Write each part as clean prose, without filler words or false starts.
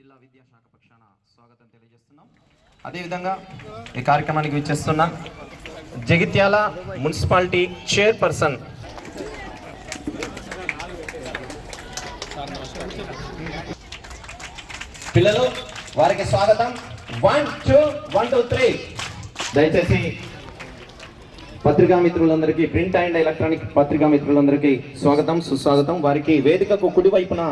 జిల్లా విద్యాశాఖ పక్షాన స్వాగతం తెలియజేస్తున్నాం. అదేవిధంగా ఈ కార్యక్రమానికి విచ్చేస్తున్న జగిత్యాల మున్సిపాలిటీ చైర్పర్సన్ పిల్లలు వారికి స్వాగతం. 1 2 1 2 3. దయచేసి పత్రికా మిత్రులందరికీ, ప్రింట్ అండ్ ఎలక్ట్రానిక్ పత్రికా మిత్రులందరికీ స్వాగతం, సుస్వాగతం. వారికి వేదికకు కుడి వైపున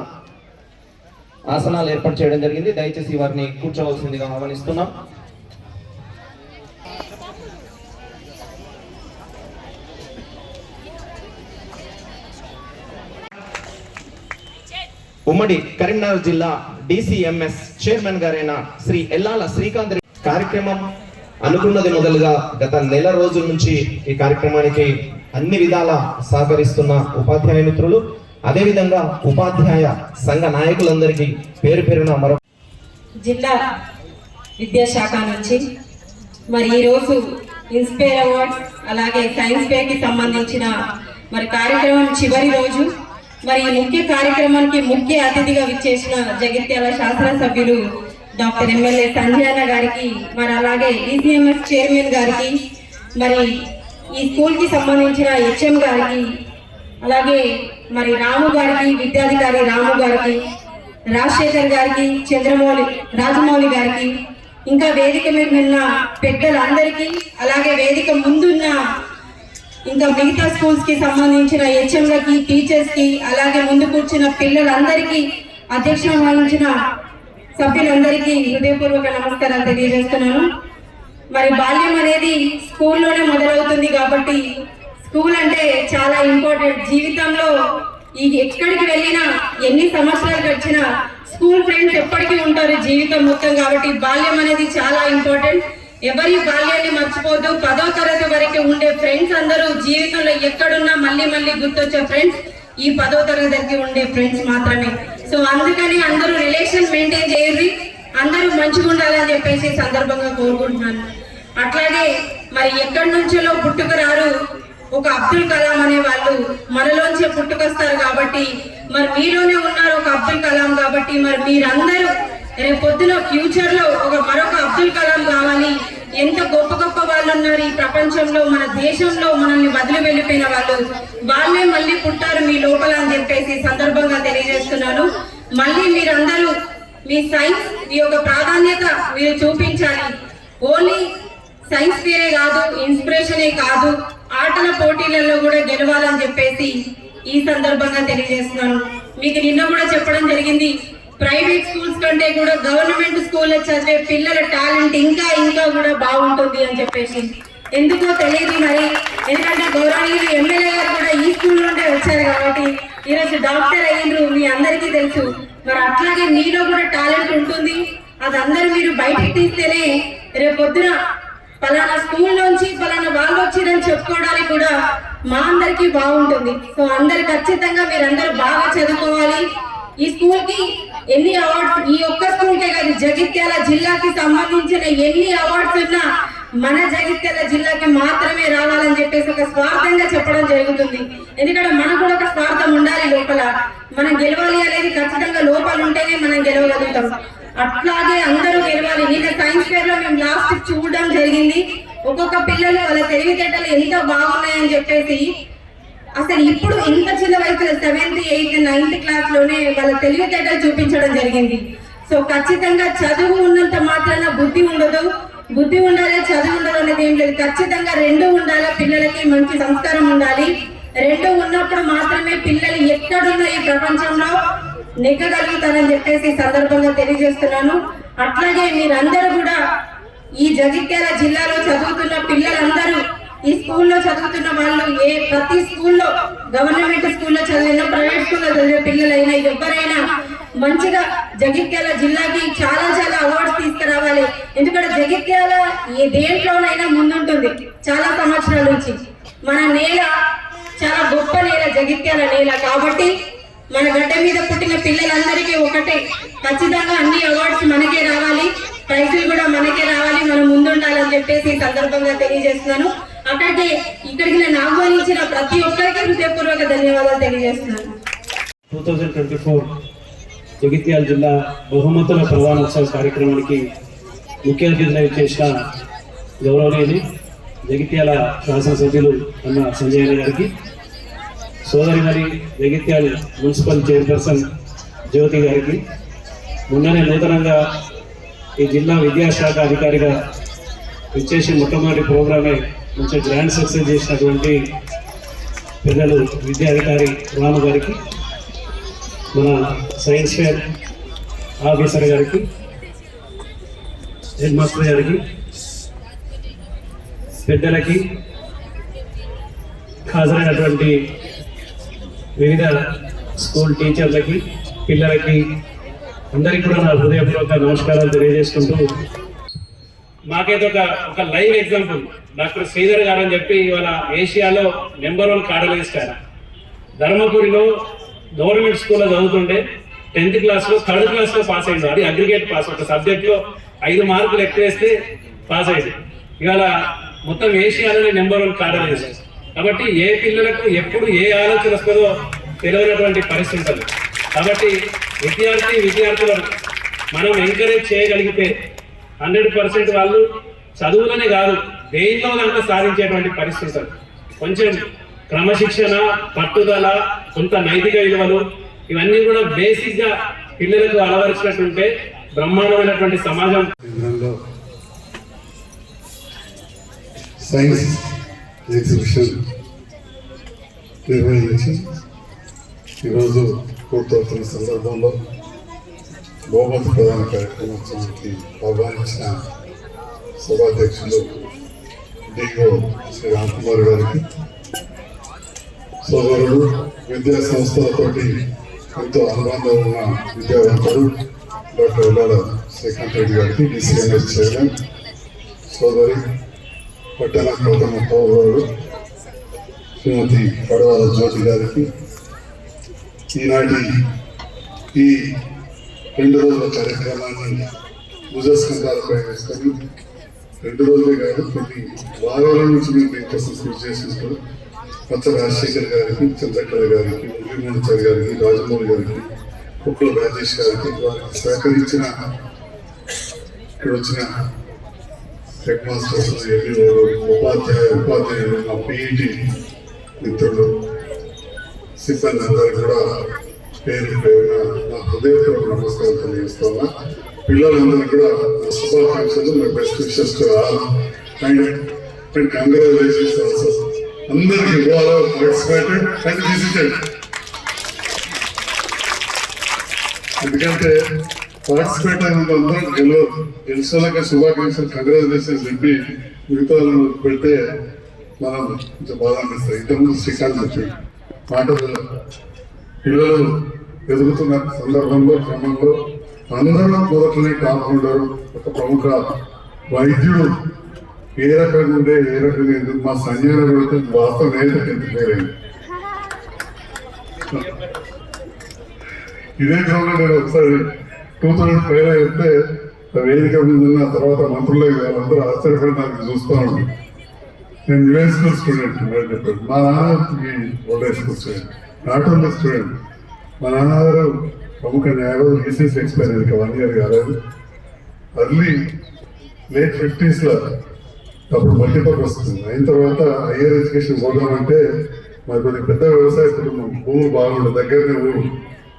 ఆసనాలు ఏర్పాటు చేయడం జరిగింది. దయచేసి వారిని కూర్చోవలసిందిగా ఆహ్వానిస్తున్నాం. ఉమ్మడి కరీంనగర్ జిల్లా డిసిఎంఎస్ చైర్మన్ గారైన శ్రీ ఎల్లాల శ్రీకాంత్ కార్యక్రమం అనుకున్నది మొదలుగా గత నెల రోజుల నుంచి ఈ కార్యక్రమానికి అన్ని విధాల సహకరిస్తున్న ఉపాధ్యాయ మిత్రులు, అదేవిధంగా ఉపాధ్యాయ సంఘ నాయకులందరికీ పేరు పేరున మరో జిల్లా విద్యాశాఖ నుంచి మరి ఈరోజు ఇన్స్పైర్ అవార్డ్స్ అలాగే సైన్స్ ఫేర్కి సంబంధించిన మరి కార్యక్రమం చివరి రోజు. మరి ఈ ముఖ్య కార్యక్రమానికి ముఖ్య అతిథిగా విచ్చేసిన జగిత్యాల శాసనసభ్యులు డాక్టర్ ఎమ్మెల్యే సంజయన గారికి, మరి అలాగే డిసిఎంఎస్ చైర్మన్ గారికి, మరి ఈ స్కూల్కి సంబంధించిన హెచ్ఎం గారికి, అలాగే మరి రాము గారికి, విద్యాధికారి రాము గారికి, రాజశేఖర్ గారికి, రాజమౌళి గారికి, ఇంకా వేదిక మీద ఉన్న పెద్దలందరికీ, అలాగే వేదిక ముందున్న ఇంకా మిగతా స్కూల్స్ కి సంబంధించిన హెచ్ఎంలకి, టీచర్స్ కి, అలాగే ముందు కూర్చున్న పిల్లలందరికీ, అధ్యక్షత వహించిన సభ్యులందరికీ హృదయపూర్వక నమస్కారాలు తెలియజేస్తున్నాను. మరి బాల్యం అనేది స్కూల్లోనే మొదలవుతుంది కాబట్టి స్కూల్ అంటే చాలా ఇంపార్టెంట్. జీవితంలో ఎక్కడికి వెళ్ళినా, ఎన్ని సంవత్సరాలు గడిచినా స్కూల్ ఫ్రెండ్స్ ఎప్పటికీ ఉంటారు జీవితం మొత్తం. కాబట్టి బాల్యం అనేది చాలా ఇంపార్టెంట్. ఎవరి బాల్యాన్ని మర్చిపోదు. 10వ తరగతి వరకు ఉండే ఫ్రెండ్స్ అందరూ జీవితంలో ఎక్కడున్నా మళ్ళీ మళ్ళీ గుర్తొచ్చే ఫ్రెండ్స్ ఈ 10వ తరగతికి ఉండే ఫ్రెండ్స్ మాత్రమే. సో అందుకని అందరూ రిలేషన్ మెయింటైన్ చేయండి, అందరూ మంచిగా ఉండాలని చెప్పేసి సందర్భంగా కోరుకుంటున్నాను. అట్లాగే మరి ఎక్కడి నుంచో పుట్టుకురారు ఒక అబ్దుల్ కలాం అనే వాళ్ళు మనలోంచే పుట్టుకొస్తారు. కాబట్టి మరి మీలోనే ఉన్నారు ఒక అబ్దుల్ కలాం. కాబట్టి మరి మీరందరూ రేపు పొద్దున ఫ్యూచర్ లో మరొక అబ్దుల్ కలాం కావాలి. ఎంత గొప్ప గొప్ప వాళ్ళు ఉన్నారు ఈ ప్రపంచంలో, మన దేశంలో మనల్ని వదిలి వెళ్ళిపోయిన వాళ్ళే మళ్ళీ పుట్టారు మీ లోపల అని చెప్పేసి సందర్భంగా తెలియజేస్తున్నాను. మళ్ళీ మీరందరూ మీ సైన్స్ మీ యొక్క ప్రాధాన్యత మీరు చూపించాలి. ఓన్లీ సైన్స్ ఫేరే కాదు, ఇన్స్పిరేషనే కాదు, ఆటల పోటీలలో కూడా గెలవాలని చెప్పేసి ఈ సందర్భంగా తెలియజేస్తున్నాను. మీకు నిన్న కూడా చెప్పడం జరిగింది, ప్రైవేట్ స్కూల్స్ కంటే కూడా గవర్నమెంట్ స్కూల్లో చదివే పిల్లల టాలెంట్ ఇంకా ఇంకా కూడా బాగుంటుంది అని చెప్పేసి. ఎందుకో తెలియదు మరి, ఎందుకంటే గౌరవనీయులు ఎమ్మెల్యే గారు కూడా ఈ స్కూల్ నుండే వచ్చారు కాబట్టి ఈరోజు డాక్టర్ అయ్యిండ్రు, మీ అందరికీ తెలుసు. మరి అట్లాగే మీలో కూడా టాలెంట్ ఉంటుంది. అది అందరూ మీరు బయటకు తీస్తేనే రేపు పొద్దున పలానా స్కూల్ నుంచి పలానా వాళ్ళు వచ్చిందని చెప్పుకోవడానికి కూడా మా అందరికీ బాగుంటుంది. సో అందరు ఖచ్చితంగా మీరందరూ బాగా చదువుకోవాలి. ఈ స్కూల్ కి ఎన్ని అవార్డ్స్, ఈ ఒక్క స్కూల్ కే కాదు జగిత్యాల జిల్లాకి సంబంధించిన ఎన్ని అవార్డ్స్ ఉన్నా మన జగిత్యాల జిల్లాకి మాత్రమే రావాలని చెప్పేసి ఒక స్వార్థంగా చెప్పడం జరుగుతుంది. ఎందుకంటే మనకు కూడా ఒక స్వార్థం ఉండాలి లోపల. మనం గెలవాలి అనేది ఖచ్చితంగా లోపల ఉంటేనే మనం గెలవగలుగుతాం. అట్లాగే అందరూ గెలవాలి. నిన్న సైన్స్ ఫేర్ లో మేము లాస్ట్ చూడడం జరిగింది. ఒక్కొక్క పిల్లలు వాళ్ళ తెలివితేటలు ఎంత బాగున్నాయని చెప్పేసి అసలు ఇప్పుడు ఇంత చిన్న వయసులో 7th 8th 9th క్లాస్ లోనే వాళ్ళ తెలివితేటలు చూపించడం జరిగింది. సో ఖచ్చితంగా చదువు ఉన్నంత మాత్రాన బుద్ధి ఉండదు, బుద్ధి ఉండాలి చదువు ఉండదు అనేది ఏం లేదు. ఖచ్చితంగా రెండు ఉండాలి. పిల్లలకి మంచి సంస్కారం ఉండాలి. రెండు ఉన్నప్పుడు మాత్రమే పిల్లలు ఎక్కడున్న ఈ ప్రపంచంలో నెగ్గగలుగుతారని చెప్పేసి సందర్భంగా తెలియజేస్తున్నాను. అట్లాగే మీరందరూ కూడా ఈ జగిత్యాల జిల్లాలో చదువుతున్న పిల్లలందరూ, ఈ స్కూల్లో చదువుతున్న వాళ్ళు, ప్రతి స్కూల్లో గవర్నమెంట్ స్కూల్లో చదివిన, ప్రైవేట్ స్కూల్లో చదివే పిల్లలైనా ఎవరైనా మంచిగా జగిత్యాల జిల్లాకి చాలా చాలా అవార్డ్స్ తీసుకురావాలి. ఎందుకంటే జగిత్యాల ఏ దేంట్లోనైనా ముందుంటుంది చాలా సంవత్సరాల నుంచి. మన నేల చాలా గొప్ప నేల, జగిత్యాల నేల. కాబట్టి మన గడ్డ మీద పుట్టిన పిల్లలందరికీ ఒకటే, ఖచ్చితంగా అన్ని అవార్డ్స్ మనకే రావాలి, ప్రైజులు కూడా మనకే రావాలి, మనం ముందుండాలని చెప్పేసి ఈ సందర్భంగా తెలియజేస్తున్నాను. అట్లాగే ఇక్కడికి నన్ను ఆహ్వానించిన ప్రతి ఒక్కరికి హృదయపూర్వక ధన్యవాదాలు తెలియజేస్తున్నాను. 2024 జగిత్యాల జిల్లా బహుమతుల ప్రధానోత్సవ కార్యక్రమానికి ముఖ్య అతిథిగా చేసిన గౌరవనీయులు జగిత్యాల శాసనసభ్యులు అన్న సంజయ్ గారికి, సోదరిమణి జగిత్యాల మున్సిపల్ చైర్పర్సన్ జ్యోతి గారికి, మొన్ననే నూతనంగా ఈ జిల్లా విద్యాశాఖ అధికారిగా ఇచ్చేసి మొట్టమొదటి ప్రోగ్రామే మంచి గ్రాండ్ సక్సెస్ చేసినటువంటి పెద్దలు విద్యాధికారి రాము గారికి, మన సైన్స్ ఫేర్ ఆఫీసర్ గారికి, హెడ్ మాస్టర్ గారికి, పెద్దలకి, హాజరైనటువంటి వివిధ స్కూల్ టీచర్లకి, పిల్లలకి అందరికీ కూడా నా హృదయపూర్వక నమస్కారాలు తెలియజేసుకుంటూ, మాకైతే ఒక లైవ్ ఎగ్జాంపుల్ డాక్టర్ శ్రీధర్ గారు అని చెప్పి ఇవాళ ఏషియాలో #1 కార్డియాలజిస్ట్ ఆయన. ధర్మపురిలో గవర్నమెంట్ స్కూల్లో చదువుతుంటే 10th క్లాస్లో 3rd క్లాస్లో పాస్ అయింది. అది అగ్రిగేట్ పాస్, ఒక సబ్జెక్ట్లో 5 మార్కులు ఎక్కువ వేస్తే పాస్ అయింది. ఇవాళ మొత్తం ఏషియాలోనే #1 కార్డియాలజిస్ట్. కాబట్టి ఏ పిల్లలకు ఎప్పుడు ఏ ఆలోచన వస్తుందో తెలియనటువంటి పరిస్థితి ఉంటుంది. కాబట్టి విద్యార్థులను మనం ఎంకరేజ్ చేయగలిగితే 100% వాళ్ళు చదువులనే కాదు దేనిలో అంతా సాధించేటువంటి పరిస్థితి ఉంటుంది. కొంచెం క్రమశిక్షణ, పట్టుదల, కొంత నైతిక విలువలు ఇవన్నీ కూడా బేసిక్ గా పిల్లలకు అలవరిచినట్టుంటే బ్రహ్మాండమైనటువంటి సమాజం. సైన్స్ ఎగ్జిబిషన్ నిర్వహించి ఈరోజు పూర్తవుతున్న సందర్భంలో బహుమతి ప్రధాన కార్యక్రమోత్సవానికి ఆహ్వానించిన సభాధ్యక్షులు డిఓ శ్రీ రామ్కుమార్ గారికి, సోదరుడు విద్యా సంస్థలతోటి ఎంతో అనుబంధం ఉన్న విద్యావంతుడు డాక్టర్ ఉల్లాల శ్రీకాంత్ రెడ్డి గారికి, డిసిఎంఎస్ చైర్మన్, సోదరి పట్టణ ప్రథమ పౌరుడు శ్రీమతి పడవాల జ్యోతి గారికి, ఈనాటి ఈ 2 రోజుల కార్యక్రమాన్ని భుజస్కంధాలపై వేసుకొని 2 రోజులే కాదు కొన్ని వారాల నుంచి మేము దీనికోసం కృషి చేసినప్పుడు పచ్చ రాజశేఖర్ గారికి, చంద్రకళ గారికి, మురళీమోహన్ గారికి, రాజమౌళి గారికి, కుక్కల రాజేష్ గారికి, వారికి సహకరించిన ఇక్కడ వచ్చిన హెడ్ మాస్టర్స్, ఉపాధ్యాయులు, మా పిఈటి మిత్రులు, సిబ్బంది అందరికీ కూడా పేరు పేరున నా హృదయపూర్వక నమస్కారం తెలియజేస్తున్నా. పిల్లలందరికీ కూడా శుభాకాంక్షలు, my best wishes to all and congratulations also. అందరికీ ఇవాళ పార్టిసిపేటెడ్ అండ్ విజిటెడ్. ఎందుకంటే పార్టిసిపేట్ అయిన అందరూ గెలిచేలాగా శుభాకాంక్షలు, కంగ్రాచులేషన్స్ చెప్పి మిగతా పెడితే మనం కొంచెం బాధ అనిపిస్తాయి. ఇంతకుముందు శ్రీకాంత్ చెప్పి మాటలు పిల్లలు ఎదుగుతున్న సందర్భంలో క్రమంలో అందరూ మొదట్లోనే కాపాడారు. ఒక ప్రముఖ వైద్యుడు ఏ రకంగా ఉండే ఏ రకంగా ఎందుకు మా సంజయ్ పెడితే వాస్తవం అయితే 10th ఫెయిల్ అయింది. ఇదే క్రమంలో నేను ఒకసారి 2005 అయితే వేదిక మీద ఉన్న తర్వాత మంత్రులే వాళ్ళందరూ ఆశ్చర్యపడి నాకు చూస్తూ ఉంటాను. నేను న్యూ స్కూల్ స్టూడెంట్ చెప్పాను. మా నాన్న old high school student, not only student. మా నాన్నగారు ప్రముఖ న్యాయవాదులు, ఈసీసీ ఎక్స్పైర్ అయ్యారు 1 year కాలేదు. అర్లీ late 50s అప్పుడు మల్టీపర్పస్ వస్తుంది. అయిన తర్వాత హైయర్ ఎడ్యుకేషన్ పోదామంటే మరి కొద్దిగా పెద్ద వ్యవసాయ కుటుంబం, భూములు బాగుండు, దగ్గరనే ఊరు.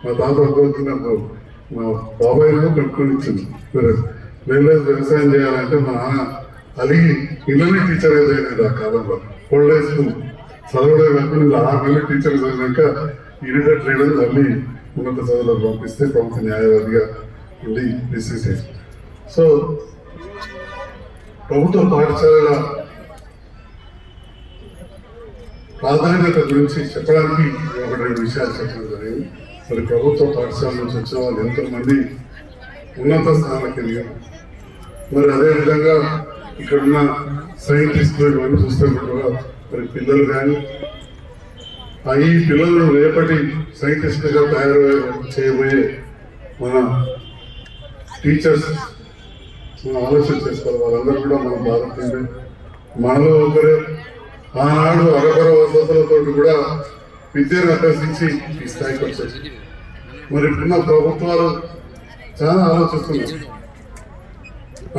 మా తాత అనుకుంటున్నప్పుడు మా బాబాయ్లో పెట్టుకొని ఇచ్చింది. వ్యవసాయం చేయాలంటే మా నాన్న అలిగి ఇళ్ళనే టీచర్గా చేయలేదు. ఆ కాలంలో ఓల్డ్ హై స్కూల్ చదవడే కాకుండా 6 నెలలు టీచర్ చదివాక ఇరిటెడ్ ట్రైడర్ మళ్ళీ ఉన్నత చదువులకు పంపిస్తే ప్రముఖ న్యాయవాదిగా ఉండి రిసీవ్. సో ప్రభుత్వ పాఠశాలల ప్రాధాన్యత గురించి చెప్పడానికి 1-2 విషయాలు చెప్పడం జరిగింది. మరి ప్రభుత్వ పాఠశాల నుంచి వచ్చిన వాళ్ళు ఎంతోమంది ఉన్నత స్థానానికి ఎదిగారు. మరి అదేవిధంగా ఇక్కడున్న సైంటిస్టులు ఇవన్నీ చూస్తే కూడా మరి పిల్లలు కానీ ఈ పిల్లలు రేపటి సైంటిస్టులుగా తయారు చేయబోయే మన టీచర్స్ మనం ఆలోచన చేసుకోవాలి. వాళ్ళందరూ కూడా మనం భారతీయులే, మనలో ఒకరే. ఆనాడు అరకొర వసతులతో కూడా విద్యను అభ్యసించి ఈ స్థాయికి వచ్చేది. మరి ఇప్పుడున్న ప్రభుత్వాలు చాలా ఆలోచిస్తున్నాయి.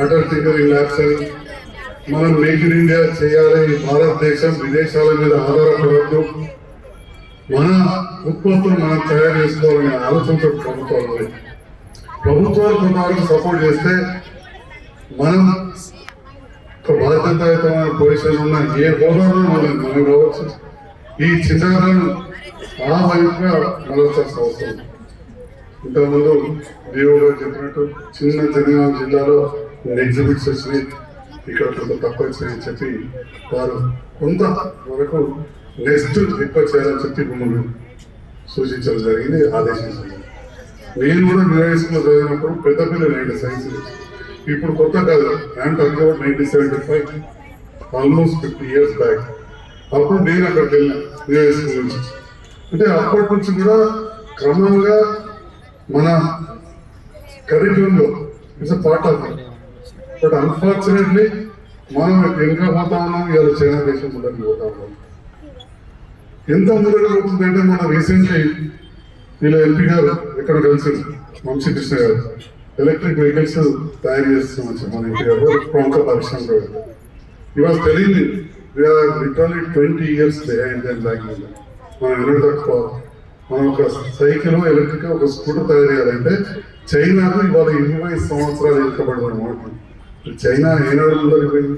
అటల్ టింకరింగ్ ల్యాబ్స్ అని మనం మేక్ ఇన్ ఇండియా చేయాలి, భారతదేశం విదేశాల మీద ఆధారపడద్దు, మన ఉత్పత్తులు మనం తయారు చేసుకోవాలనే ఆలోచనతో ప్రభుత్వాలు ఉన్నాయి. ప్రభుత్వాలు కొంతవరకు సపోర్ట్ చేస్తే మనం ఒక బాధ్యతాయుతమైన పొజిషన్ ఉన్న ఏ హోదాలో మనం కావచ్చు ఈ చిన్నారులను ఆ వైపుగా మరల్చాల్సిన అవసరం. ఇంతకుముందు దేవుడు గారు చెప్పినట్టు చిన్న జనగాం జిల్లాలో ఎగ్జిబిట్స్ వచ్చినాయి, ఇక్కడ కొంత తక్కువ వచ్చినాయని చెప్పి వారు కొంత వరకు నెక్స్ట్ ఎక్కువ చేయాలని చెప్పి మమ్మల్ని సూచించడం జరిగింది, ఆదేశించడం. నేను కూడా నిర్వహించుకుని చదివినప్పుడు పెద్ద పిల్లలు నేను సైన్స్ ఇప్పుడు కొత్త కాదు, I'm talking about 1975, almost 50 years back. అప్పుడు నేను అక్కడికి వెళ్ళిన నిర్వహించుకుని నుంచి. అంటే అప్పటి నుంచి కూడా క్రమంగా మన కరిక్యులంలో it's a part of it. But unfortunately మనం ఇంకా పోతా ఉన్నాం, ఇవాళ చైనా దేశం ముందరికి పోతా ఉన్నాం. ఎంత ముందరికి పోతుందంటే మన రీసెంట్లీ వీళ్ళ ఎంపీ గారు ఎక్కడ కలిసి వంశీ కృష్ణ గారు ఎలక్ట్రిక్ వెహికల్స్ తయారు చేస్తున్నాం మన ఎంపీ గారు ప్రముఖ పరిశ్రమ. ఇవాళ తెలియదు we are literally 20 years behind them back. మనం ఎన్నో తక్కువ. మనం ఒక సైకిల్ ఎలక్ట్రిక్ ఒక స్కూటర్ తయారు చేయాలంటే చైనాకు ఇవాళ 20 సంవత్సరాలు వెనుకబడి మనం. చైనా ఏనాడు ముందరికి పోయింది.